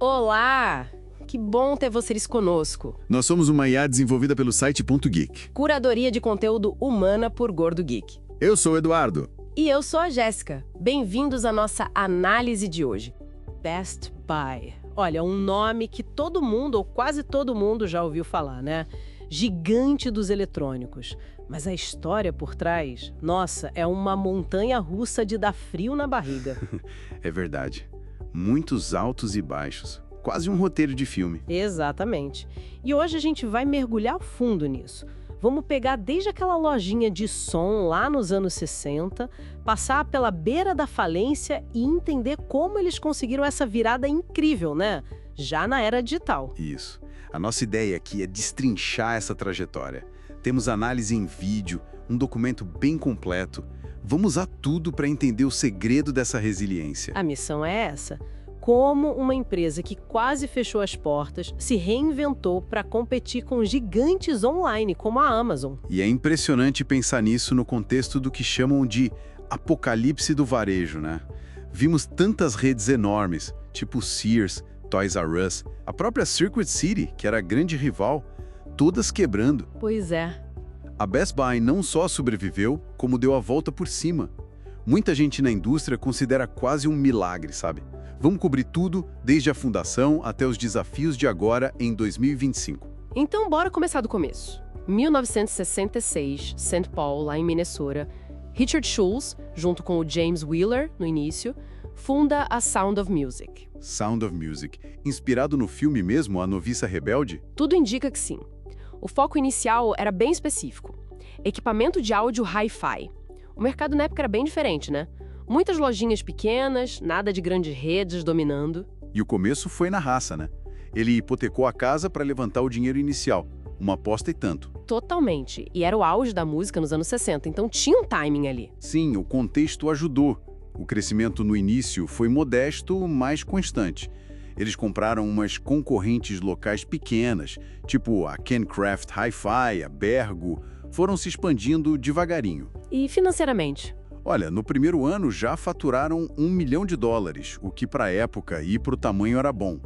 Olá! Que bom ter vocês conosco. Nós somos uma IA desenvolvida pelo site .geek. Curadoria de conteúdo humana por Gordo Geek. Eu sou o Eduardo. E eu sou a Jéssica. Bem-vindos à nossa análise de hoje. Best Buy. Olha, um nome que todo mundo, ou quase todo mundo, já ouviu falar, né? Gigante dos eletrônicos. Mas a história por trás, nossa, é uma montanha-russa de dar frio na barriga. É verdade. Muitos altos e baixos. Quase um roteiro de filme. Exatamente. E hoje a gente vai mergulhar fundo nisso. Vamos pegar desde aquela lojinha de som lá nos anos 60, passar pela beira da falência e entender como eles conseguiram essa virada incrível, né? Já na era digital. Isso. A nossa ideia aqui é destrinchar essa trajetória. Temos análise em vídeo, um documento bem completo. Vamos usar tudo para entender o segredo dessa resiliência. A missão é essa. Como uma empresa que quase fechou as portas se reinventou para competir com gigantes online como a Amazon. E é impressionante pensar nisso no contexto do que chamam de apocalipse do varejo, né? Vimos tantas redes enormes, tipo Sears, Toys R Us, a própria Circuit City, que era a grande rival, todas quebrando. Pois é. A Best Buy não só sobreviveu, como deu a volta por cima. Muita gente na indústria considera quase um milagre, sabe? Vamos cobrir tudo, desde a fundação até os desafios de agora em 2025. Então, bora começar do começo. 1966, St. Paul, lá em Minnesota, Richard Schulze, junto com o James Wheeler, no início, funda a Sound of Music. Sound of Music, inspirado no filme mesmo, A Noviça Rebelde? Tudo indica que sim. O foco inicial era bem específico. Equipamento de áudio hi-fi. O mercado na época era bem diferente, né? Muitas lojinhas pequenas, nada de grandes redes dominando. E o começo foi na raça, né? Ele hipotecou a casa para levantar o dinheiro inicial. Uma aposta e tanto. Totalmente. E era o auge da música nos anos 60, então tinha um timing ali. Sim, o contexto ajudou. O crescimento no início foi modesto, mas constante. Eles compraram umas concorrentes locais pequenas, tipo a Kencraft Hi-Fi, a Bergo, foram se expandindo devagarinho. E financeiramente? Olha, no primeiro ano já faturaram $1 milhão, o que para a época e para o tamanho era bom.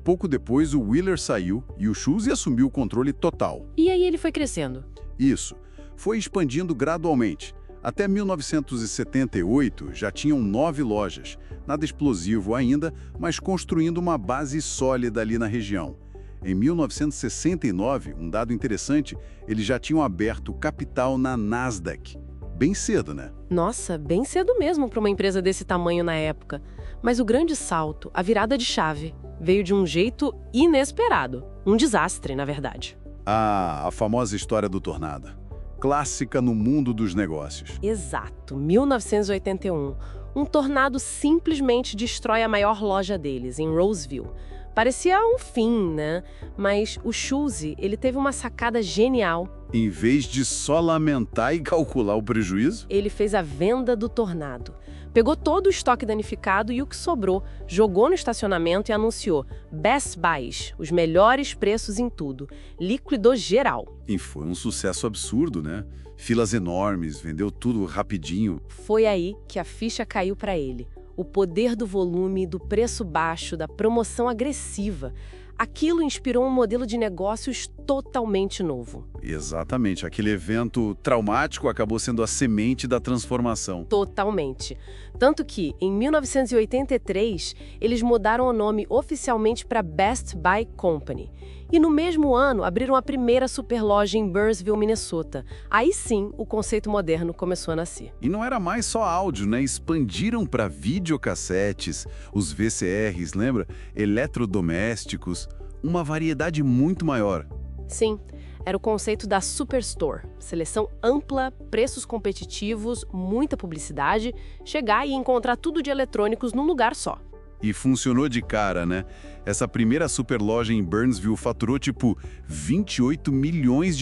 Pouco depois o Wheeler saiu e o Schulze assumiu o controle total. E aí ele foi crescendo? Isso, foi expandindo gradualmente. Até 1978 já tinham 9 lojas, nada explosivo ainda, mas construindo uma base sólida ali na região. Em 1969, um dado interessante, eles já tinham aberto capital na Nasdaq. Bem cedo, né? Nossa, bem cedo mesmo para uma empresa desse tamanho na época. Mas o grande salto, a virada de chave, veio de um jeito inesperado. Um desastre, na verdade. Ah, a famosa história do tornado. Clássica no mundo dos negócios. Exato, 1981. Um tornado simplesmente destrói a maior loja deles, em Roseville. Parecia um fim, né? Mas o Schulze, ele teve uma sacada genial. Em vez de só lamentar e calcular o prejuízo, Ele fez a venda do tornado. Pegou todo o estoque danificado e o que sobrou, jogou no estacionamento e anunciou Best Buys, os melhores preços em tudo. Liquidou geral. e foi um sucesso absurdo, né? Filas enormes, vendeu tudo rapidinho. Foi aí que a ficha caiu para ele. O poder do volume, do preço baixo, da promoção agressiva. Aquilo inspirou um modelo de negócios totalmente novo. Exatamente, aquele evento traumático acabou sendo a semente da transformação. Totalmente. Tanto que, em 1983, eles mudaram o nome oficialmente para Best Buy Company. E no mesmo ano, abriram a primeira superloja em Burnsville, Minnesota. Aí sim, o conceito moderno começou a nascer. E não era mais só áudio, né? Expandiram para videocassetes, os VCRs, lembra? Eletrodomésticos, uma variedade muito maior. Sim, era o conceito da Superstore. Seleção ampla, preços competitivos, muita publicidade, chegar e encontrar tudo de eletrônicos num lugar só. E funcionou de cara, né? Essa primeira superloja em Burnsville faturou tipo $28 milhões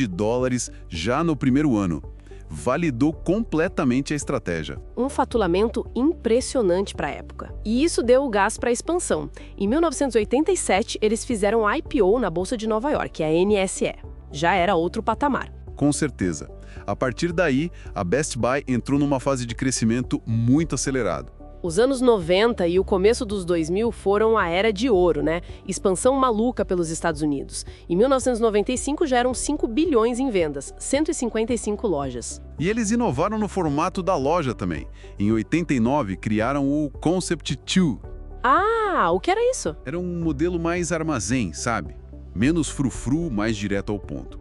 já no primeiro ano. Validou completamente a estratégia. Um faturamento impressionante para a época. E isso deu o gás para a expansão. Em 1987, eles fizeram um IPO na Bolsa de Nova York, a NSE. Já era outro patamar. Com certeza. A partir daí, a Best Buy entrou numa fase de crescimento muito acelerado. Os anos 90 e o começo dos 2000 foram a era de ouro, né? Expansão maluca pelos Estados Unidos. Em 1995 já eram 5 bilhões em vendas, 155 lojas. E eles inovaram no formato da loja também. Em 89, criaram o Concept 2. Ah, o que era isso? Era um modelo mais armazém, sabe? Menos frufru, mais direto ao ponto.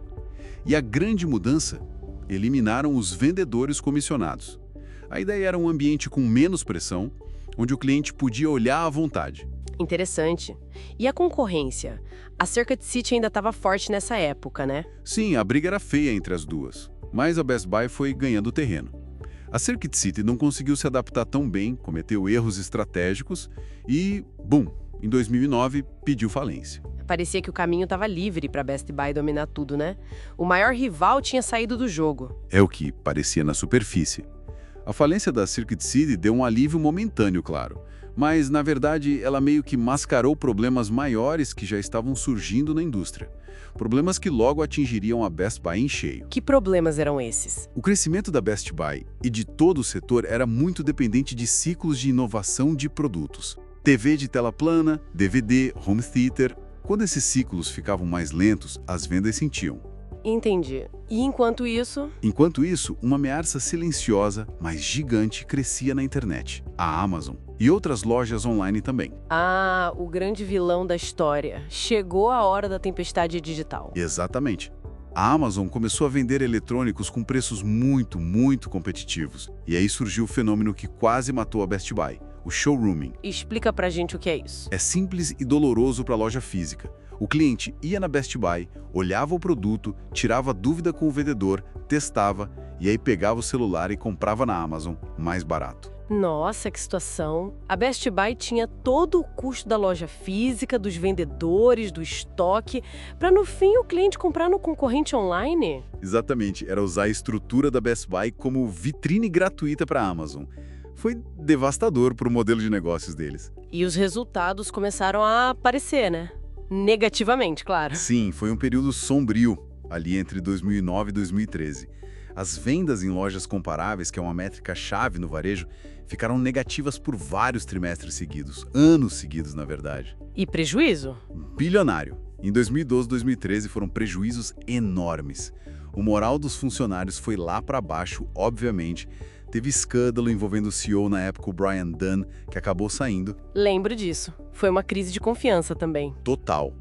E a grande mudança? Eliminaram os vendedores comissionados. A ideia era um ambiente com menos pressão, onde o cliente podia olhar à vontade. Interessante. E a concorrência? A Circuit City ainda estava forte nessa época, né? Sim, a briga era feia entre as duas, mas a Best Buy foi ganhando terreno. A Circuit City não conseguiu se adaptar tão bem, cometeu erros estratégicos e, bum, em 2009 pediu falência. Parecia que o caminho estava livre para a Best Buy dominar tudo, né? O maior rival tinha saído do jogo. É o que parecia na superfície. A falência da Circuit City deu um alívio momentâneo, claro, mas, na verdade, ela meio que mascarou problemas maiores que já estavam surgindo na indústria. Problemas que logo atingiriam a Best Buy em cheio. Que problemas eram esses? O crescimento da Best Buy e de todo o setor era muito dependente de ciclos de inovação de produtos. TV de tela plana, DVD, home theater. Quando esses ciclos ficavam mais lentos, as vendas sentiam. Entendi. E enquanto isso? Enquanto isso, uma ameaça silenciosa, mas gigante, crescia na internet. A Amazon e outras lojas online também. Ah, o grande vilão da história. Chegou a hora da tempestade digital. Exatamente. A Amazon começou a vender eletrônicos com preços muito competitivos. E aí surgiu o fenômeno que quase matou a Best Buy, o showrooming. Explica pra gente o que é isso. É simples e doloroso para a loja física. O cliente ia na Best Buy, olhava o produto, tirava dúvida com o vendedor, testava e aí pegava o celular e comprava na Amazon, mais barato. Nossa, que situação! A Best Buy tinha todo o custo da loja física, dos vendedores, do estoque, para no fim o cliente comprar no concorrente online? Exatamente, era usar a estrutura da Best Buy como vitrine gratuita para a Amazon. Foi devastador para o modelo de negócios deles. E os resultados começaram a aparecer, né? Negativamente, claro. Sim, foi um período sombrio, ali entre 2009 e 2013. As vendas em lojas comparáveis, que é uma métrica-chave no varejo, ficaram negativas por vários trimestres seguidos, anos seguidos, na verdade. E prejuízo? Bilionário. Em 2012 e 2013 foram prejuízos enormes. O moral dos funcionários foi lá para baixo, obviamente. Teve escândalo envolvendo o CEO na época, o Brian Dunn, que acabou saindo. Lembro disso. Foi uma crise de confiança também. Total.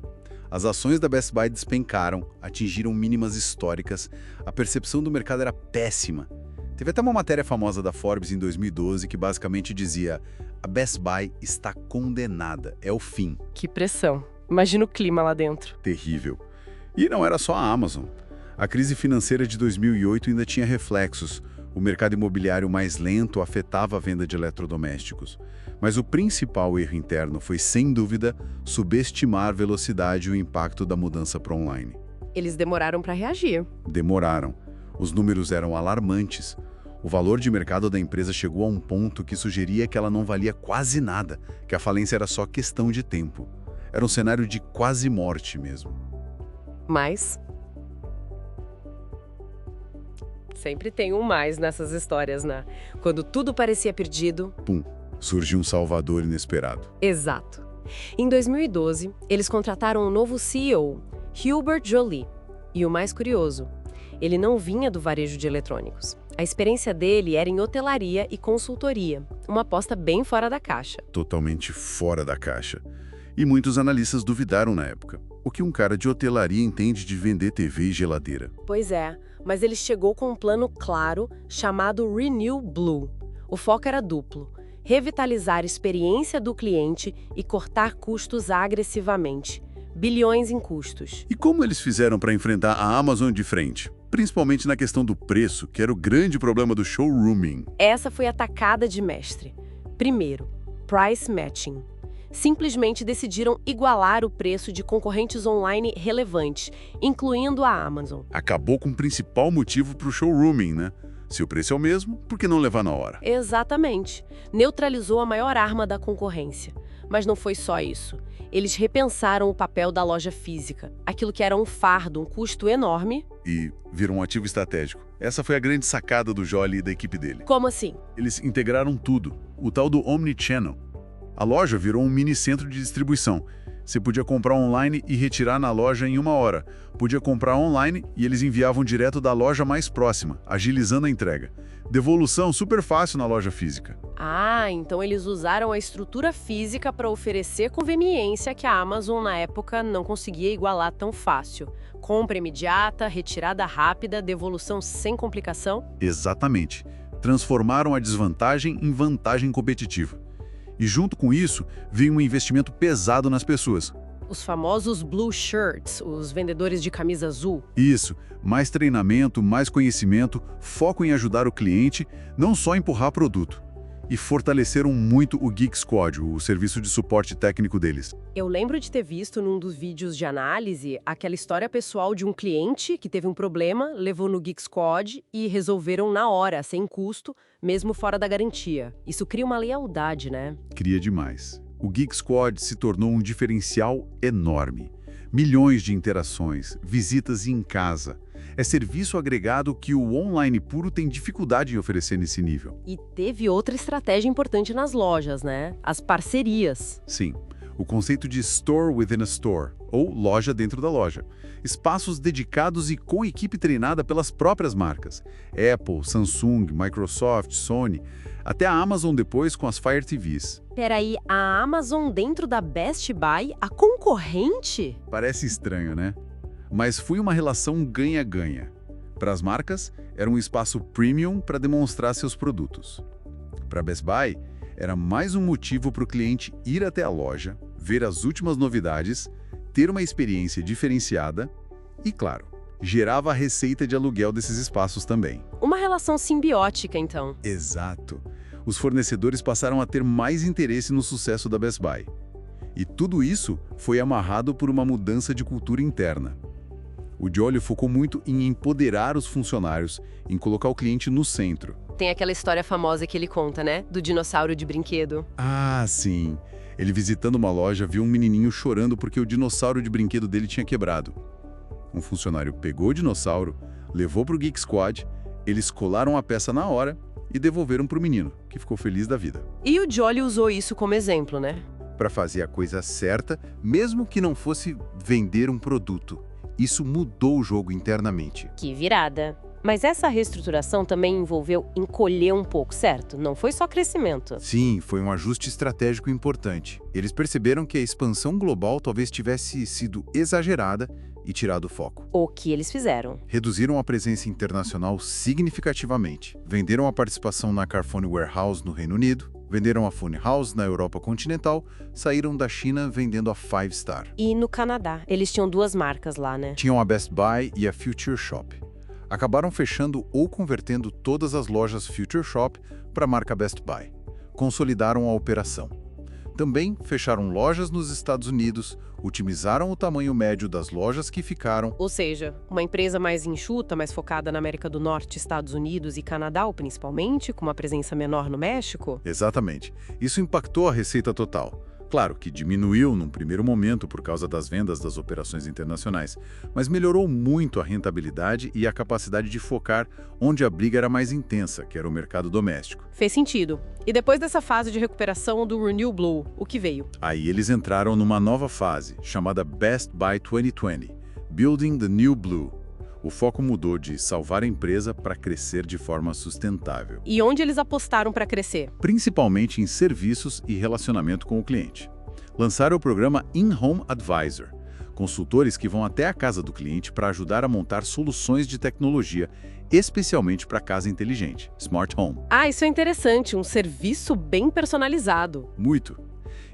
As ações da Best Buy despencaram, atingiram mínimas históricas, a percepção do mercado era péssima. Teve até uma matéria famosa da Forbes em 2012 que basicamente dizia: a Best Buy está condenada, é o fim. Que pressão. Imagina o clima lá dentro. Terrível. E não era só a Amazon. A crise financeira de 2008 ainda tinha reflexos. O mercado imobiliário mais lento afetava a venda de eletrodomésticos. Mas o principal erro interno foi, sem dúvida, subestimar a velocidade e o impacto da mudança para online. Eles demoraram para reagir. Demoraram. Os números eram alarmantes. O valor de mercado da empresa chegou a um ponto que sugeria que ela não valia quase nada, que a falência era só questão de tempo. Era um cenário de quase morte mesmo. Mas sempre tem um mais nessas histórias, né? Quando tudo parecia perdido... Pum, surgiu um salvador inesperado. Exato. Em 2012, eles contrataram um novo CEO, Hubert Joly. E o mais curioso, ele não vinha do varejo de eletrônicos. A experiência dele era em hotelaria e consultoria, uma aposta bem fora da caixa. Totalmente fora da caixa. E muitos analistas duvidaram na época. O que um cara de hotelaria entende de vender TV e geladeira? Pois é, mas ele chegou com um plano claro chamado Renew Blue. O foco era duplo: revitalizar a experiência do cliente e cortar custos agressivamente. Bilhões em custos. E como eles fizeram para enfrentar a Amazon de frente? Principalmente na questão do preço, que era o grande problema do showrooming. Essa foi a tacada de mestre. Primeiro, price matching. Simplesmente decidiram igualar o preço de concorrentes online relevantes, incluindo a Amazon. Acabou com o principal motivo para o showrooming, né? Se o preço é o mesmo, por que não levar na hora? Exatamente. Neutralizou a maior arma da concorrência. Mas não foi só isso. Eles repensaram o papel da loja física. Aquilo que era um fardo, um custo enorme. E virou um ativo estratégico. Essa foi a grande sacada do Jolie e da equipe dele. Como assim? Eles integraram tudo, o tal do Omnichannel. A loja virou um mini centro de distribuição. Você podia comprar online e retirar na loja em 1 hora. Podia comprar online e eles enviavam direto da loja mais próxima, agilizando a entrega. Devolução super fácil na loja física. Ah, então eles usaram a estrutura física para oferecer conveniência que a Amazon na época não conseguia igualar tão fácil. Compra imediata, retirada rápida, devolução sem complicação? Exatamente. Transformaram a desvantagem em vantagem competitiva. E junto com isso, veio um investimento pesado nas pessoas. Os famosos blue shirts, os vendedores de camisa azul. Isso, mais treinamento, mais conhecimento, foco em ajudar o cliente, não só empurrar produto. E fortaleceram muito o Geek Squad, o serviço de suporte técnico deles. Eu lembro de ter visto num dos vídeos de análise aquela história pessoal de um cliente que teve um problema, levou no Geek Squad e resolveram na hora, sem custo, mesmo fora da garantia. Isso cria uma lealdade, né? Cria demais. O Geek Squad se tornou um diferencial enorme. Milhões de interações, visitas em casa. É serviço agregado que o online puro tem dificuldade em oferecer nesse nível. E teve outra estratégia importante nas lojas, né? As parcerias. Sim, o conceito de Store Within a Store, ou loja dentro da loja. Espaços dedicados e com equipe treinada pelas próprias marcas. Apple, Samsung, Microsoft, Sony, até a Amazon depois com as Fire TVs. Peraí, a Amazon dentro da Best Buy, a concorrente? Parece estranho, né? Mas foi uma relação ganha-ganha. Para as marcas, era um espaço premium para demonstrar seus produtos. Para a Best Buy, era mais um motivo para o cliente ir até a loja, ver as últimas novidades, ter uma experiência diferenciada e, claro, gerava a receita de aluguel desses espaços também. Uma relação simbiótica, então. Exato. Os fornecedores passaram a ter mais interesse no sucesso da Best Buy. E tudo isso foi amarrado por uma mudança de cultura interna. O Jolie focou muito em empoderar os funcionários, em colocar o cliente no centro. Tem aquela história famosa que ele conta, né? Do dinossauro de brinquedo. Ah, sim. Ele visitando uma loja viu um menininho chorando porque o dinossauro de brinquedo dele tinha quebrado. Um funcionário pegou o dinossauro, levou para o Geek Squad, eles colaram a peça na hora e devolveram para o menino, que ficou feliz da vida. E o Jolie usou isso como exemplo, né? Para fazer a coisa certa, mesmo que não fosse vender um produto. Isso mudou o jogo internamente. Que virada. Mas essa reestruturação também envolveu encolher um pouco, certo? Não foi só crescimento. Sim, foi um ajuste estratégico importante. Eles perceberam que a expansão global talvez tivesse sido exagerada e tirado o foco. O que eles fizeram? Reduziram a presença internacional significativamente. Venderam a participação na Carphone Warehouse no Reino Unido, venderam a Phone House na Europa continental, saíram da China vendendo a Five Star. E no Canadá? Eles tinham 2 marcas lá, né? Tinham a Best Buy e a Future Shop. Acabaram fechando ou convertendo todas as lojas Future Shop para a marca Best Buy. Consolidaram a operação. Também fecharam lojas nos Estados Unidos, otimizaram o tamanho médio das lojas que ficaram. Ou seja, uma empresa mais enxuta, mais focada na América do Norte, Estados Unidos e Canadá, principalmente, com uma presença menor no México? Exatamente. Isso impactou a receita total. Claro que diminuiu num primeiro momento por causa das vendas das operações internacionais, mas melhorou muito a rentabilidade e a capacidade de focar onde a briga era mais intensa, que era o mercado doméstico. Fez sentido. E depois dessa fase de recuperação do Renew Blue, o que veio? Aí eles entraram numa nova fase, chamada Best Buy 2020, Building the New Blue. O foco mudou de salvar a empresa para crescer de forma sustentável. E onde eles apostaram para crescer? Principalmente em serviços e relacionamento com o cliente. Lançaram o programa In-Home Advisor, consultores que vão até a casa do cliente para ajudar a montar soluções de tecnologia, especialmente para casa inteligente, Smart Home. Ah, isso é interessante, um serviço bem personalizado. Muito.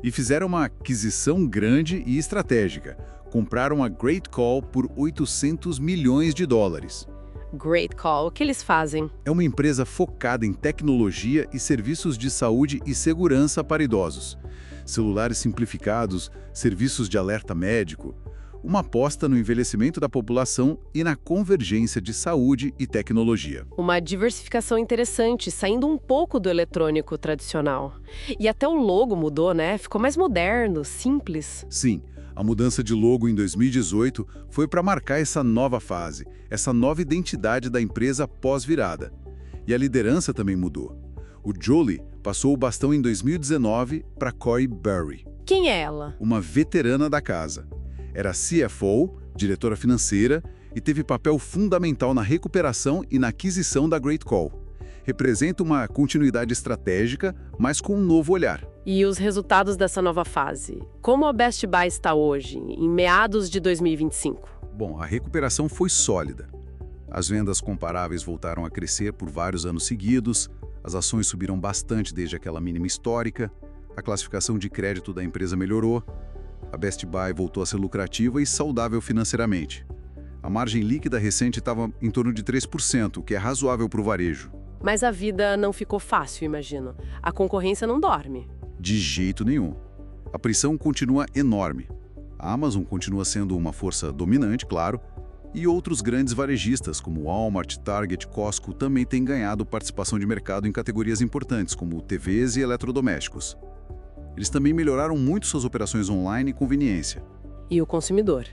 E fizeram uma aquisição grande e estratégica. Compraram a Great Call por 800 milhões de dólares. Great Call, o que eles fazem? É uma empresa focada em tecnologia e serviços de saúde e segurança para idosos. Celulares simplificados, serviços de alerta médico. Uma aposta no envelhecimento da população e na convergência de saúde e tecnologia. Uma diversificação interessante, saindo um pouco do eletrônico tradicional. E até o logo mudou, né? Ficou mais moderno, simples. Sim, A mudança de logo em 2018 foi para marcar essa nova fase, essa nova identidade da empresa pós-virada. E a liderança também mudou. O Jolie passou o bastão em 2019 para Corey Berry, Quem é ela? uma veterana da casa. Era CFO, diretora financeira, e teve papel fundamental na recuperação e na aquisição da Great Call. Representa uma continuidade estratégica, mas com um novo olhar. E os resultados dessa nova fase? Como a Best Buy está hoje, em meados de 2025? Bom, a recuperação foi sólida. As vendas comparáveis voltaram a crescer por vários anos seguidos, as ações subiram bastante desde aquela mínima histórica, a classificação de crédito da empresa melhorou, a Best Buy voltou a ser lucrativa e saudável financeiramente. A margem líquida recente estava em torno de 3%, o que é razoável para o varejo. Mas a vida não ficou fácil, imagino. A concorrência não dorme. De jeito nenhum. A pressão continua enorme. A Amazon continua sendo uma força dominante, claro, e outros grandes varejistas, como Walmart, Target, Costco, também têm ganhado participação de mercado em categorias importantes, como TVs e eletrodomésticos. Eles também melhoraram muito suas operações online e conveniência. E o consumidor?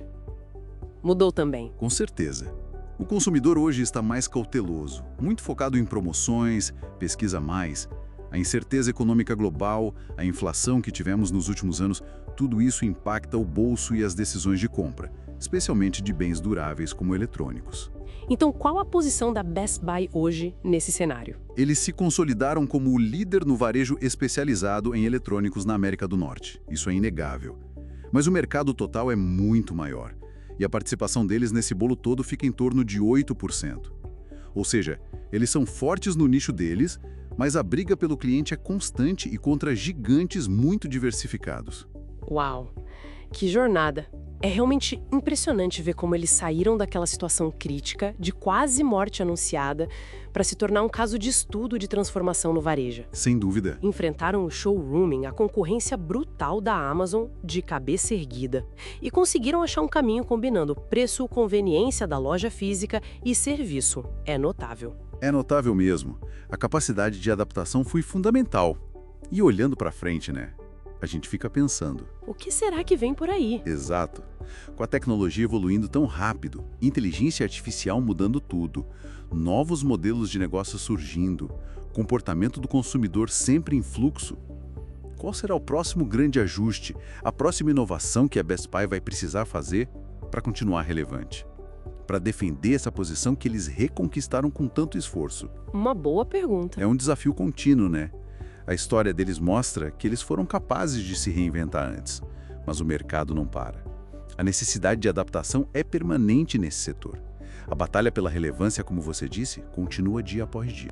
Mudou também. Com certeza. O consumidor hoje está mais cauteloso, muito focado em promoções, pesquisa mais. A incerteza econômica global, a inflação que tivemos nos últimos anos, tudo isso impacta o bolso e as decisões de compra, especialmente de bens duráveis como eletrônicos. Então, qual a posição da Best Buy hoje nesse cenário? Eles se consolidaram como o líder no varejo especializado em eletrônicos na América do Norte. Isso é inegável. Mas o mercado total é muito maior. E a participação deles nesse bolo todo fica em torno de 8%. Ou seja, eles são fortes no nicho deles, mas a briga pelo cliente é constante e contra gigantes muito diversificados. Uau! Que jornada! É realmente impressionante ver como eles saíram daquela situação crítica, de quase morte anunciada, para se tornar um caso de estudo de transformação no varejo. Sem dúvida. Enfrentaram o showrooming, a concorrência brutal da Amazon, de cabeça erguida. E conseguiram achar um caminho combinando preço, conveniência da loja física e serviço. É notável. É notável mesmo. A capacidade de adaptação foi fundamental. E olhando para frente, né? A gente fica pensando. O que será que vem por aí? Exato. Com a tecnologia evoluindo tão rápido, inteligência artificial mudando tudo, novos modelos de negócio surgindo, comportamento do consumidor sempre em fluxo. Qual será o próximo grande ajuste, a próxima inovação que a Best Buy vai precisar fazer para continuar relevante? Para defender essa posição que eles reconquistaram com tanto esforço? Uma boa pergunta. É um desafio contínuo, né? A história deles mostra que eles foram capazes de se reinventar antes, mas o mercado não para. A necessidade de adaptação é permanente nesse setor. A batalha pela relevância, como você disse, continua dia após dia.